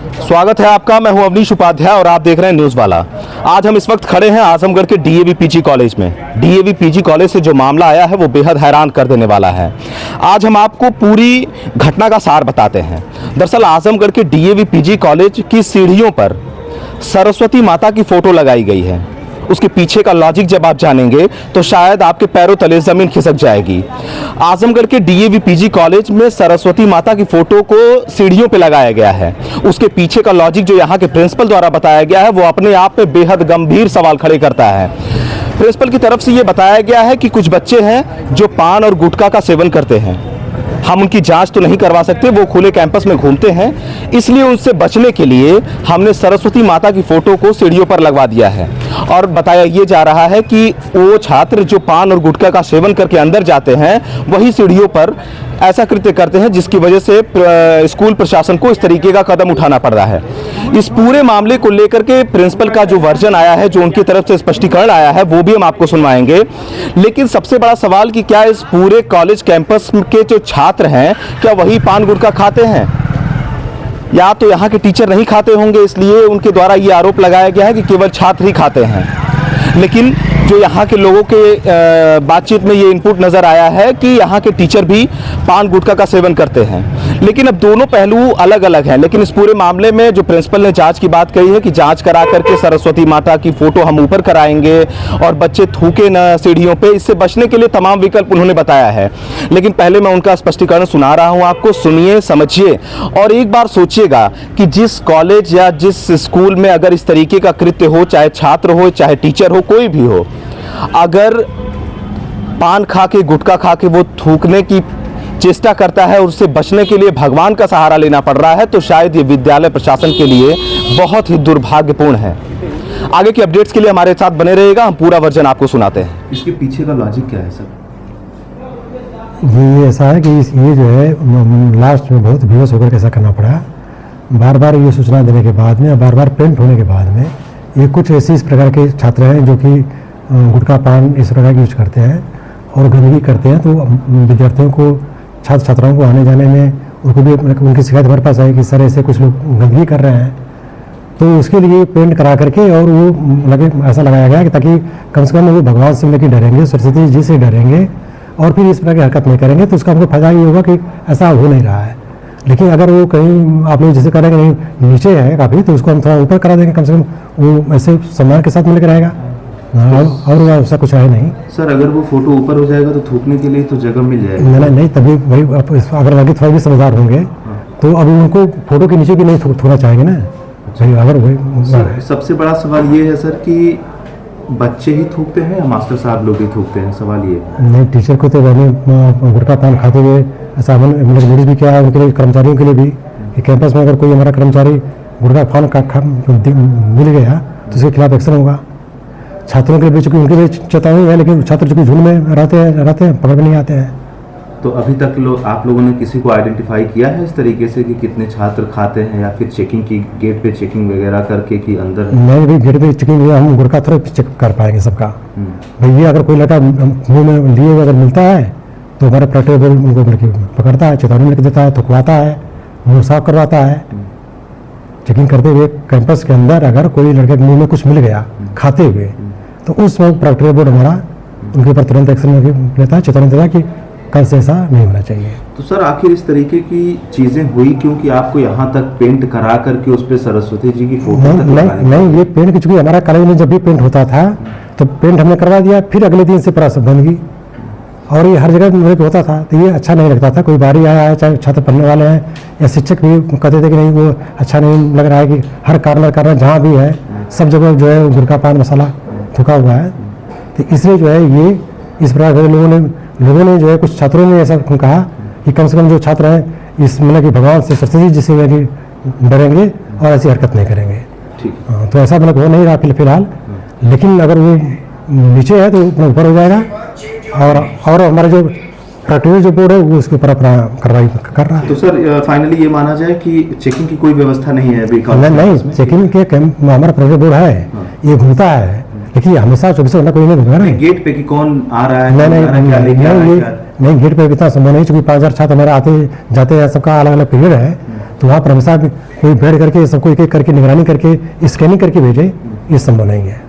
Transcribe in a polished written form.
स्वागत है आपका। मैं हूं अवनीश उपाध्याय और आप देख रहे हैं न्यूज़ वाला। आज हम इस वक्त खड़े हैं आजमगढ़ के डीएवी पीजी कॉलेज में। डीएवी पीजी कॉलेज से जो मामला आया है वो बेहद हैरान कर देने वाला है। आज हम आपको पूरी घटना का सार बताते हैं। दरअसल आजमगढ़ के डीएवी पीजी कॉलेज की सीढ़ियों पर सरस्वती माता की फोटो लगाई गई है। उसके पीछे का लॉजिक जब आप जानेंगे तो शायद आपके पैरों तले जमीन खिसक जाएगी। आजमगढ़ के डीएवी पीजी कॉलेज में सरस्वती माता की फोटो को सीढ़ियों पे लगाया गया है। उसके पीछे का लॉजिक जो यहाँ के प्रिंसिपल द्वारा बताया गया है वो अपने आप में बेहद गंभीर सवाल खड़े करता है। प्रिंसिपल की तरफ से ये बताया गया है कि कुछ बच्चे हैं जो पान और गुटखा का सेवन करते हैं। हम उनकी जांच तो नहीं करवा सकते, वो खुले कैंपस में घूमते हैं, इसलिए उनसे बचने के लिए हमने सरस्वती माता की फोटो को सीढ़ियों पर लगवा दिया है। और बताया ये जा रहा है कि वो छात्र जो पान और गुटखा का सेवन करके अंदर जाते हैं वही सीढ़ियों पर ऐसा कृत्य करते हैं, जिसकी वजह से स्कूल प्रशासन को इस तरीके का कदम उठाना पड़ रहा है। इस पूरे मामले को लेकर के प्रिंसिपल का जो वर्जन आया है, जो उनकी तरफ से स्पष्टीकरण आया है, वो भी हम आपको सुनवाएंगे। लेकिन सबसे बड़ा सवाल कि क्या इस पूरे कॉलेज कैंपस के जो छात्र हैं क्या वही पान गुटखा खाते हैं, या तो यहाँ के टीचर नहीं खाते होंगे, इसलिए उनके द्वारा ये आरोप लगाया गया है कि केवल छात्र ही खाते हैं। लेकिन जो यहाँ के लोगों के बातचीत में ये इनपुट नज़र आया है कि यहाँ के टीचर भी पान गुटखा का सेवन करते हैं। लेकिन अब दोनों पहलू अलग अलग हैं। लेकिन इस पूरे मामले में जो प्रिंसिपल ने जांच की बात कही है कि जांच करा करके सरस्वती माता की फोटो हम ऊपर कराएंगे और बच्चे थूके न सीढ़ियों पे, इससे बचने के लिए तमाम विकल्प उन्होंने बताया है। लेकिन पहले मैं उनका स्पष्टीकरण सुना रहा हूँ आपको, सुनिए, समझिए और एक बार सोचिएगा कि जिस कॉलेज या जिस स्कूल में अगर इस तरीके का कृत्य हो, चाहे छात्र हो चाहे टीचर हो, कोई भी हो, अगर पान खा के गुटखा खा के वो थूकने की चेष्टा करता है और उससे बचने के लिए भगवान का सहारा लेना पड़ रहा है, तो शायद ये विद्यालय प्रशासन के लिए बहुत ही दुर्भाग्यपूर्ण है। आगे की अपडेट्स के लिए हमारे साथ बने रहिएगा, हम पूरा वर्जन आपको सुनाते हैं। इसके पीछे का लॉजिक क्या है सर? ये ऐसा है कि ये जो है लास्ट में बहुत बेहोश होकर के ऐसा करना पड़ा। बार बार ये सूचना देने के बाद में, बार बार प्रिंट होने के बाद में, ये कुछ ऐसे इस प्रकार के छात्र हैं जो कि गुटखा पान इस प्रकार की यूज करते हैं और गंदगी करते हैं। तो विद्यार्थियों को, छात्र छात्राओं को आने जाने में उनको भी उनकी शिकायत हमारे पास आई कि सर ऐसे कुछ लोग गंदगी कर रहे हैं। तो उसके लिए पेंट करा करके और वो लगे ऐसा लगाया गया कि ताकि कम से कम वो भगवान से लेकर डरेंगे, सरस्वती जी से डरेंगे और फिर इस प्रकार की हरकत नहीं करेंगे। तो उसका हमको फायदा ये होगा कि ऐसा हो नहीं रहा है। लेकिन अगर वो कहीं आप लोग जैसे करेंगे नहीं नीचे है काफ़ी, तो उसको हम थोड़ा ऊपर करा देंगे, कम से कम वो ऐसे सम्मान के साथ मिलकर रहेगा और ऐसा कुछ है नहीं। सर अगर वो फोटो ऊपर हो जाएगा तो थूकने के लिए तो जगह मिल जाएगी। नहीं, तभी वही अगर आगे थोड़ा भी समझदार होंगे तो अब उनको फोटो के नीचे भी नहीं थोड़ा चाहेंगे ना। सही, अगर वही सबसे बड़ा सवाल ये है सर कि बच्चे ही थूकते हैं या मास्टर साहब लोग ही थूकते हैं? सवाल ये नहीं, टीचर को तो गुटखा पान खाते हुए ऐसा हमने नोटिस भी किया है उनके लिए, कर्मचारियों के लिए भी कि कैंपस में अगर कोई हमारा कर्मचारी गुटखा पान मिल गया तो उसके खिलाफ एक्शन होगा। छात्रों के लिए चूंकि उनके लिए चेतावनी है, लेकिन छात्र चूंकि झुंड में रहते हैं पकड़ में नहीं आते हैं। तो अभी तक आप लोगों ने किसी को आइडेंटिफाई किया है इस तरीके से कि कितने छात्र खाते हैं, या फिर चेकिंग की, गेट पे चेकिंग वगैरह करके कि अंदर? नहीं भी गेट पे चेकिंग, हम गुटखा थोड़ा चेक कर पाएंगे सबका। भैया अगर कोई लड़का मुँह में लिए अगर मिलता है तो हमारा प्रोटेक्टर उनको पकड़ता है, चेतावनी लिख देता है, थुकवाता है, मुँह साफ करवाता है। चेकिंग करते हुए कैंपस के अंदर अगर कोई लड़के के मुँह में कुछ मिल गया खाते हुए तो उस वक्त प्रोटेक्टर बोर्ड हमारा उनके ऊपर तुरंत एक्शन लेता है, चेतावनी देता है कि कल से ऐसा नहीं होना चाहिए। तो सर आखिर इस तरीके की चीजें हुई क्योंकि आपको यहाँ तक पेंट करा करके उस पर सरस्वती जी की फोटो नहीं, ये पेंट की चूंकि हमारा कॉलेज में जब भी पेंट होता था तो पेंट हमने करवा दिया, फिर अगले दिन से पूरा सब गंदगी और ये हर जगह मेरे पे होता था। तो ये अच्छा नहीं लगता था। कोई बारी आया है, चाहे छात्र पढ़ने वाले हैं या शिक्षक भी कहते थे कि नहीं वो अच्छा नहीं लग रहा है कि हर कार्नर जहाँ भी है सब जगह जो है गुटखा पान मसाला थूका हुआ है। तो इसलिए जो है ये इस प्रकार के लोगों ने जो है कुछ छात्रों ने ऐसा कहा कि कम से कम जो छात्र हैं इस मतलब कि भगवान से, सरस्वती जी से डरेंगे और ऐसी हरकत नहीं करेंगे। तो ऐसा मतलब हो नहीं रहा फिलहाल। लेकिन अगर वो नीचे है तो ऊपर हो जाएगा और हमारा जो प्रैक्टिकल जो बोर्ड है वो उसके ऊपर अपना कार्रवाई कर रहा है। तो सर फाइनली ये माना जाए कि चेकिंग की कोई व्यवस्था नहीं है अभी? नहीं, चेकिंग के हमारा प्रैक्टिकल बोर्ड है, ये घूमता है, लेकिन हमेशा 24 घंटा कोई नहीं घूमेगा ना। गेट पे कि कौन आ रहा है? नहीं, गेट पे इतना संभव नहीं, चूंकि 5000 छात्र हमारे आते जाते हैं, सबका अलग अलग पीरियड है। तो वहाँ पर हमेशा कोई बैठ करके सबको एक एक करके निगरानी करके स्कैनिंग करके भेजे, ये संभव नहीं है।